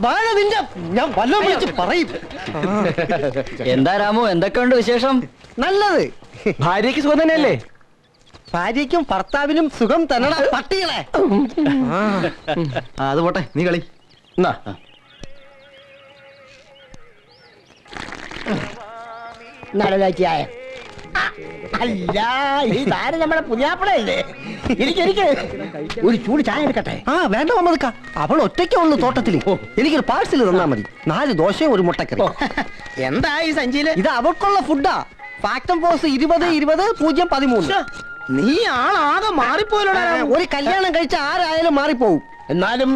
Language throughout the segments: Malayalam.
വാഴ നിന്റെ ഞാൻ വല്ലതും വിളിച്ച് പറയും. എന്താ രാമു, എന്തൊക്കെയുണ്ട് വിശേഷം? നല്ലത്. ഭാര്യക്ക് സുഖം തന്നെയല്ലേ? ഭാര്യയ്ക്കും ഭർത്താവിനും സുഖം തന്നെടാ പട്ടികളെ. അത് പോട്ടെ, നീ കളി. എന്നാ നടലാക്കിയായ അല്ല, ഈ താരം നമ്മുടെ പുതിയാപ്പളയല്ലേ? എനിക്ക് ഒരു ചൂട് ചായ എടുക്കട്ടെ. ആ വേണ്ട മമ്മദ്ക്ക, അവൾ ഒറ്റയ്ക്കേ ഉള്ളു തോട്ടത്തില്. എനിക്കൊരു പാഴ്സൽ തന്നാ മതി. 4 ദോശയും ഒരു മുട്ടക്കറി. എന്താ ഈ സഞ്ചിയില്? ഇത് അവൾക്കുള്ള ഫുഡാ. ഫാക്ടം പോസ് 20-20-0-13. നീ ആളാകെ മാറിപ്പോയല്ലോടാ. ഒരു കല്യാണം കഴിച്ച ആരായാലും മാറിപ്പോവും. എന്നാലും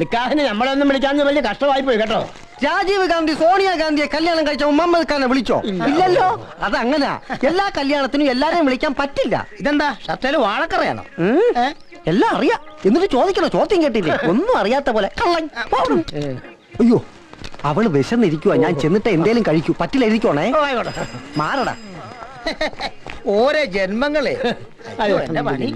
നിക്കാഹിന് നമ്മളൊന്നും വിളിക്കാന്ന് വലിയ കഷ്ടമായി പോയി കേട്ടോ. രാജീവ് ഗാന്ധി സോണിയാഗാന്ധിയെ കല്യാണം കഴിച്ച മുഹമ്മദ് ഖാനെ വിളിച്ചോ? ഇല്ലല്ലോ. അതങ്ങനാ, എല്ലാ കല്യാണത്തിനും എല്ലാരെയും വിളിക്കാൻ പറ്റില്ല. ഇതെന്താ ഷർട്ടേല് വാഴക്കറയാണോ? എല്ലാം അറിയാം, എന്നിട്ട് ചോദിക്കണോ? ചോദ്യം കേട്ടില്ലേ? ഒന്നും അറിയാത്ത പോലെ കള്ളൻ. അയ്യോ, അവള് വിശന്നിരിക്കുവാ. ഞാൻ ചെന്നിട്ട് എന്തേലും കഴിക്കൂ. പറ്റില്ല, ഇരിക്കണേ. മാറടാ. ഓരോ ജന്മങ്ങളെ. അയ്യോ, എന്റെ പണി.